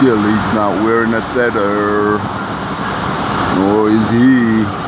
still, he's not wearing a tether, nor is he.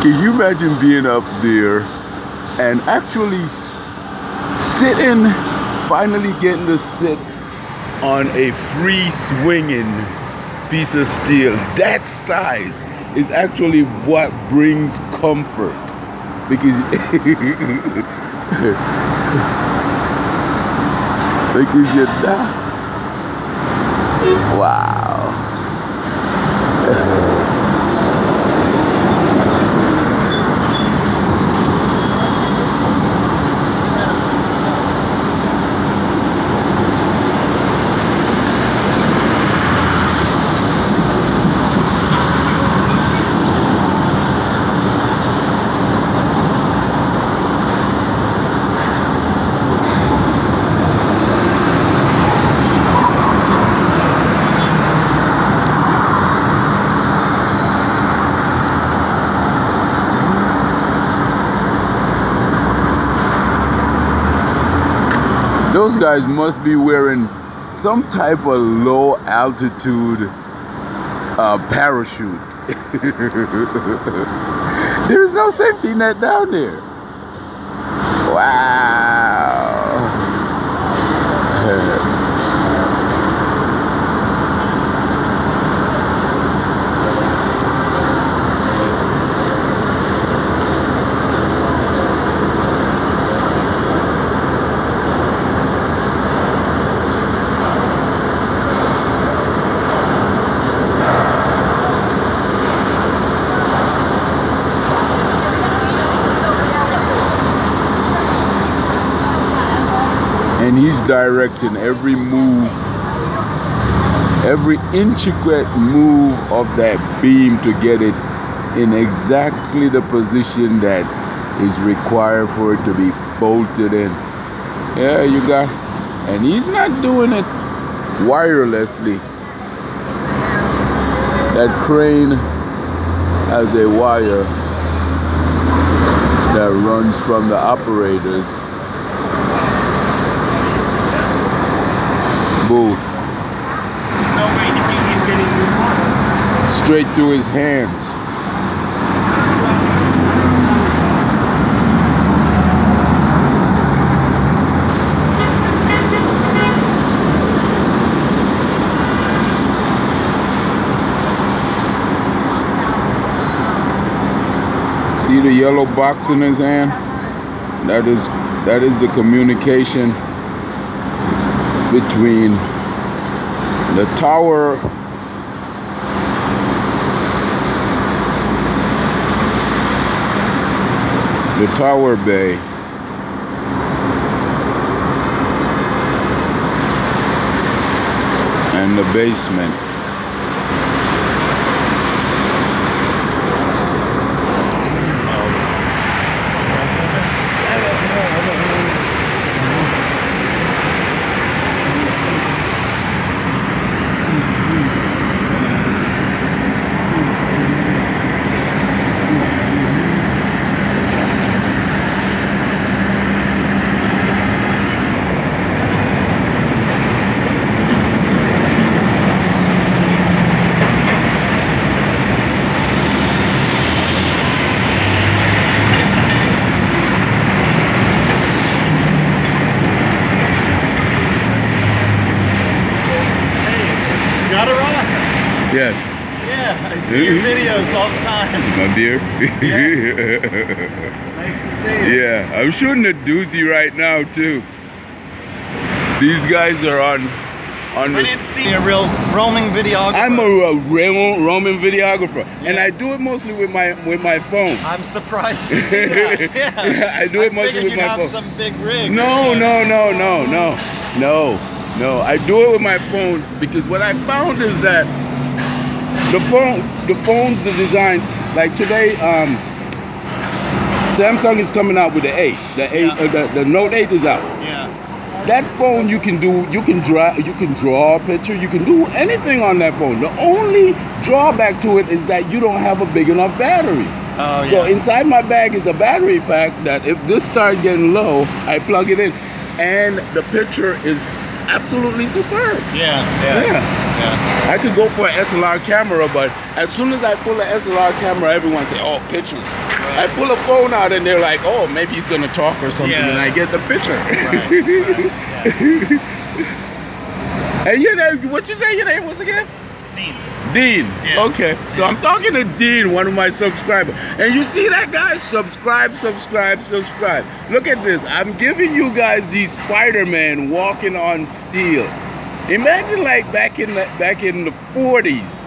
Can you imagine being up there and actually sitting, finally getting to sit on a free swinging piece of steel that size is actually what brings comfort, because because you're not. Wow. Those guys must be wearing some type of low altitude parachute. There's no safety net down there. Wow. And he's directing every move, every intricate move of that beam to get it in exactly the position that is required for it to be bolted in. Yeah, you got, and he's not doing it wirelessly. That crane has a wire that runs from the operators. Both. No way to get him getting your straight through his hands. See the yellow box in his hand? That is the communication between the tower bay and the basement. see your videos all the time. My beer? Nice to see you. Yeah, I'm shooting a doozy right now too. These guys are on My this. name's Steve. A real roaming videographer. I'm a Roman videographer, and I do it mostly with my phone. I'm surprised to see that. Yeah. I do it mostly with my have phone. some big rig. No. I do it with my phone because what I found is that the phones, the design, like today, Samsung is coming out with the 8. The Note 8 is out. Yeah. That phone you can draw a picture, you can do anything on that phone. The only drawback to it is that you don't have a big enough battery. Oh, yeah. So inside my bag is a battery pack that if this starts getting low, I plug it in, and the picture is absolutely superb. Yeah. I could go for an SLR camera, but as soon as I pull an SLR camera, everyone say, "Oh, pictures." I pull a phone out and they're like, "Oh, maybe he's gonna talk or something," and I get the picture. Right. And your name? What you say your name was again? Dean. Dean. Yeah. Okay. So I'm talking to Dean, one of my subscribers. And you see that, guys? Subscribe. Look at this. I'm giving you guys these Spider-Man walking on steel. Imagine like back in the 40s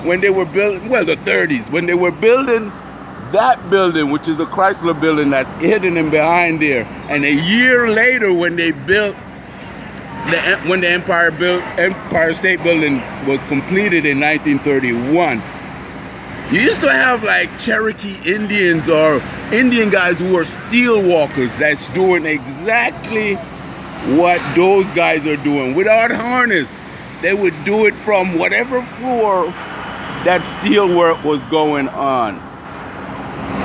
when they were building, well, the 30s, when they were building that building, which is a Chrysler building that's hidden in behind there. And a year later, when they built when the Empire State Building was completed in 1931, you used to have like Cherokee Indians or Indian guys who were steel walkers that's doing exactly what those guys are doing without harness. They would do it from whatever floor that steel work was going on.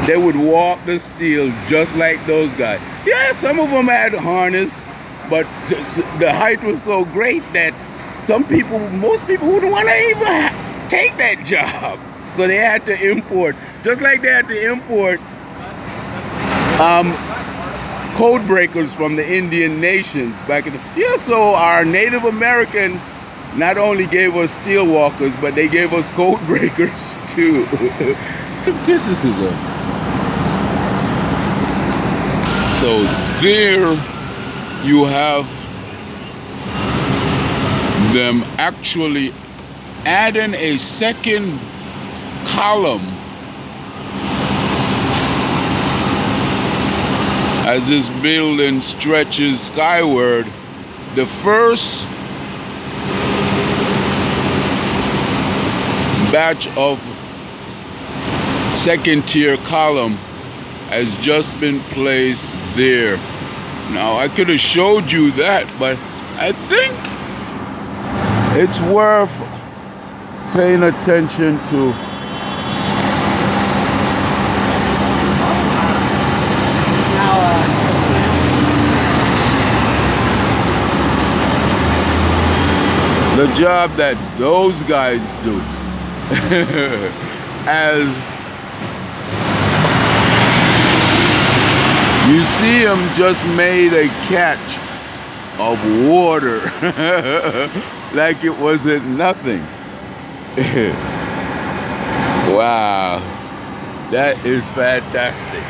They would walk the steel just like those guys. Yeah, some of them had harness, but the height was so great that most people wouldn't want to even take that job. So they had to import, just like they had to import code breakers from the Indian nations back in the, so our Native American not only gave us steel walkers, but they gave us code breakers too. This is so there you have them actually adding a second column as this building stretches skyward. The first batch of second tier column has just been placed there. Now I could have showed you that, but I think it's worth paying attention to. The job that those guys do. As you see, him just made a catch of water like it wasn't nothing. Wow, that is fantastic.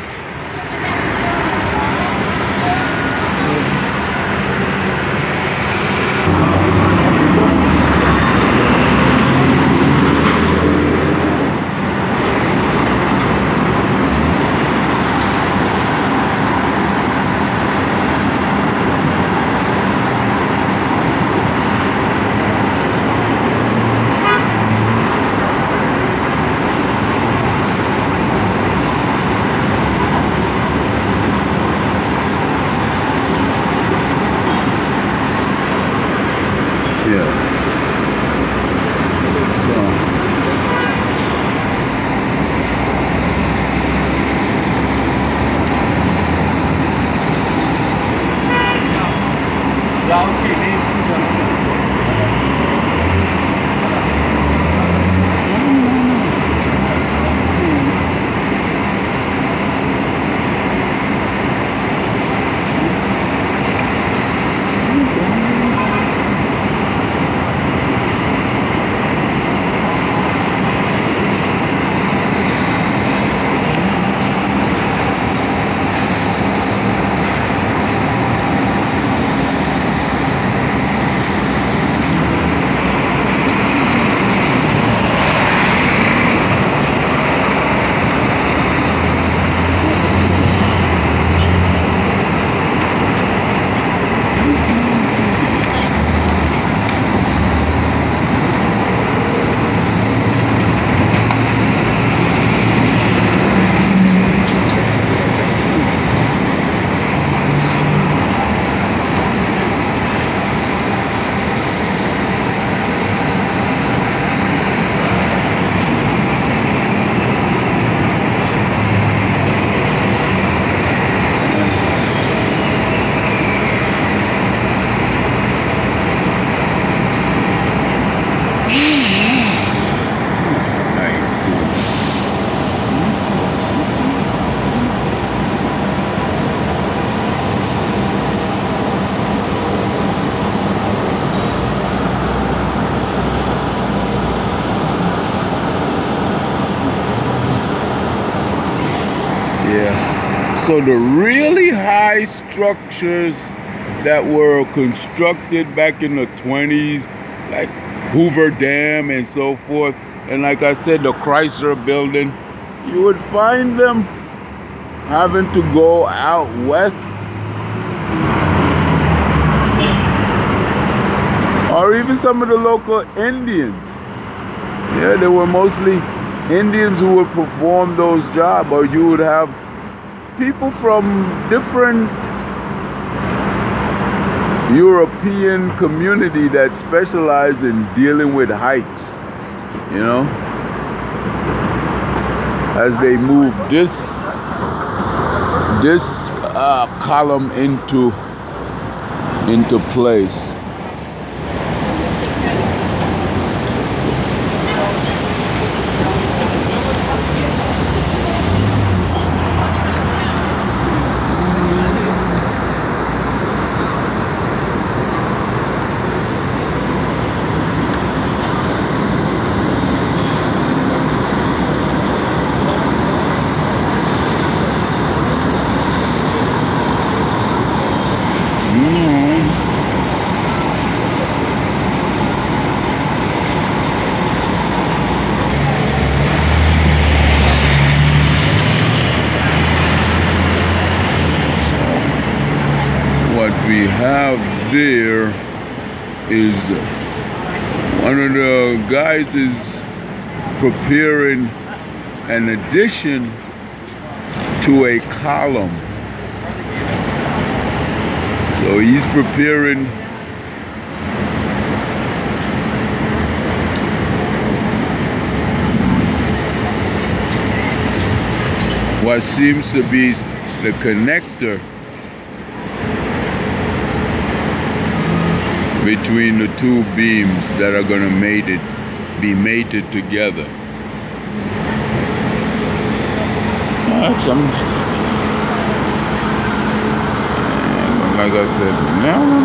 So the really high structures that were constructed back in the 20s, like Hoover Dam and so forth, and like I said, the Chrysler Building, you would find them having to go out west, or even some of the local Indians. Yeah, they were mostly Indians who would perform those jobs, or you would have people from different European community that specialize in dealing with heights, you know, as they move this column into place. What we have there is one of the guys is preparing an addition to a column. So he's preparing what seems to be the connector between the two beams that are going to be mated together. Like I said, now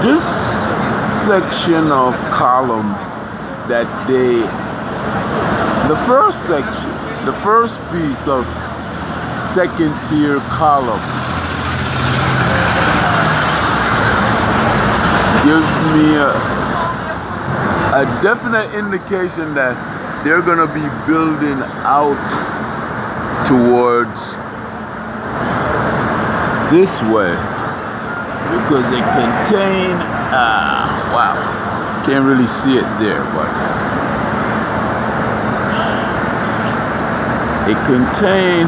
this section of column that the first section, the first piece of second tier column gives me a definite indication that they're going to be building out towards this way, because it contain wow, can't really see it there, but it contain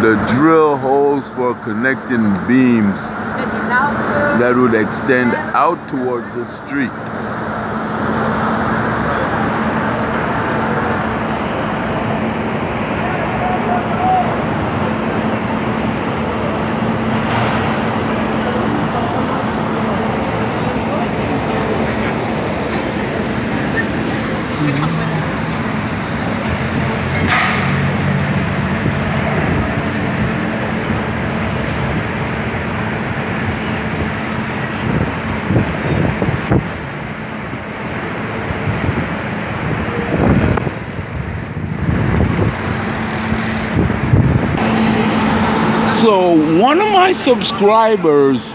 the drill holes for connecting beams that would extend out towards the street. So one of my subscribers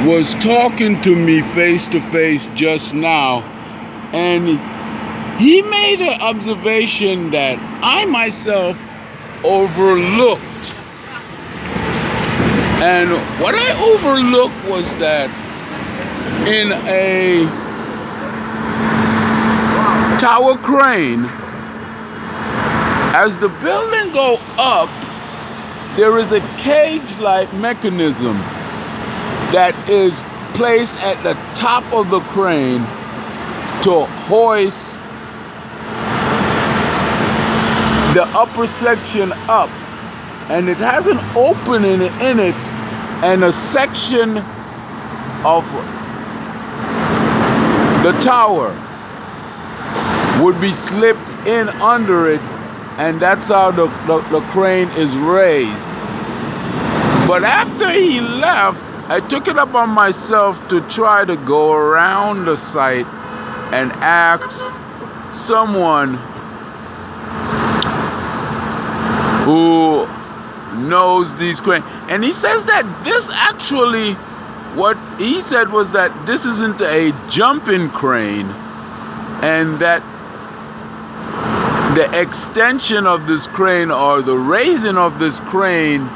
was talking to me face to face just now, and he made an observation that I myself overlooked. And what I overlooked was that in a tower crane, as the building go up, there is a cage-like mechanism that is placed at the top of the crane to hoist the upper section up, and it has an opening in it, and a section of the tower would be slipped in under it, and that's how the crane is raised. But after he left, I took it upon myself to try to go around the site and ask someone who knows these cranes. And he says that this actually, what he said was that this isn't a jumping crane, and that the extension of this crane, or the raising of this crane,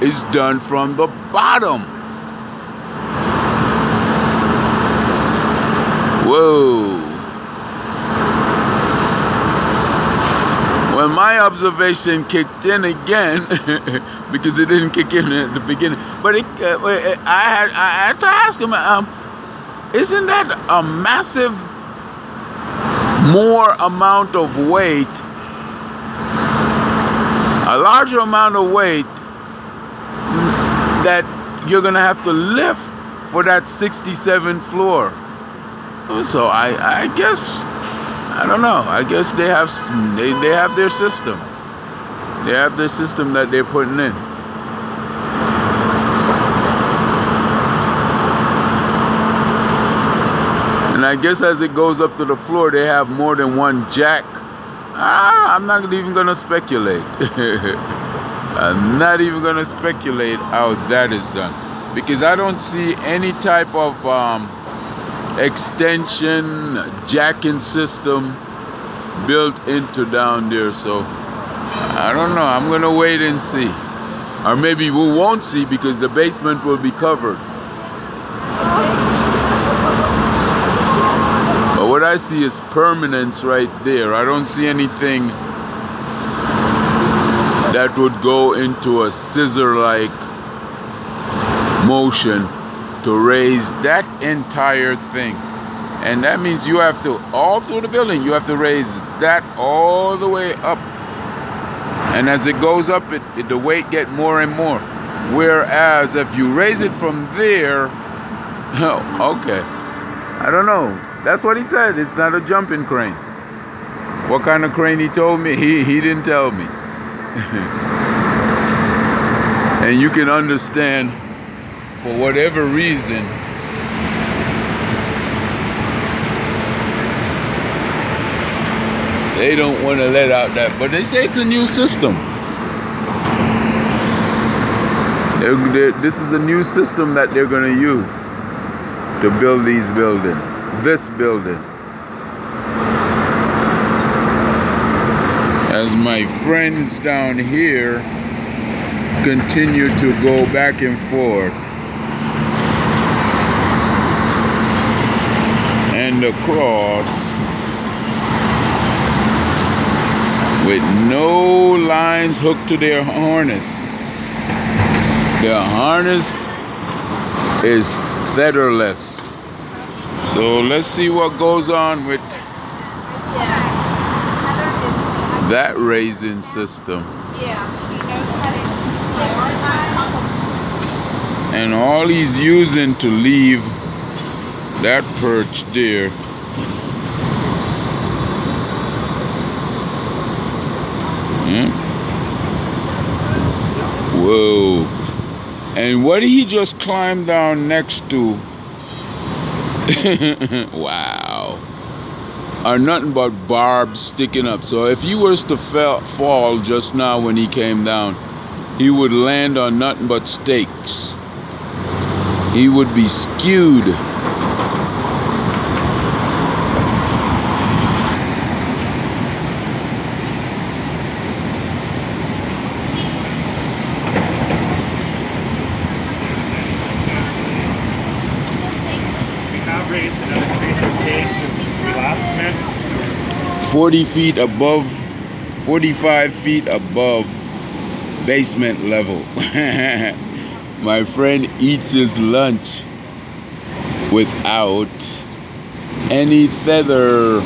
is done from the bottom. Whoa. Well, my observation kicked in again because it didn't kick in at the beginning. But I had to ask him, isn't that a massive more amount of weight, a larger amount of weight that you're gonna have to lift for that 67th floor? So I guess, I don't know, I guess they have their system. They have their system that they're putting in. And I guess as it goes up to the floor, they have more than one jack. I'm not even going to speculate. I'm not even going to speculate how that is done, because I don't see any type of extension, jacking system built into down there. So I don't know. I'm going to wait and see. Or maybe we won't see, because the basement will be covered. But what I see is permanence right there. I don't see anything that would go into a scissor-like motion to raise that entire thing. And that means you have to, all through the building, you have to raise that all the way up. And as it goes up, the weight gets more and more. Whereas if you raise it from there, oh, okay, I don't know. That's what he said. It's not a jumping crane. What kind of crane he told me? He didn't tell me. And you can understand, for whatever reason, they don't want to let out that, but they say it's a new system. This is a new system that they're going to use to build this building. As my friends down here continue to go back and forth and across with no lines hooked to their harness. Their harness is featherless. So let's see what goes on with that raising system. And all he's using to leave that perch there Whoa. And what did he just climb down next to? Wow. Are nothing but barbs sticking up. So if he was to fall just now when he came down, he would land on nothing but stakes. He would be skewed. Raised another 300K since we last met. 40 feet above, 45 feet above basement level. My friend eats his lunch without any feather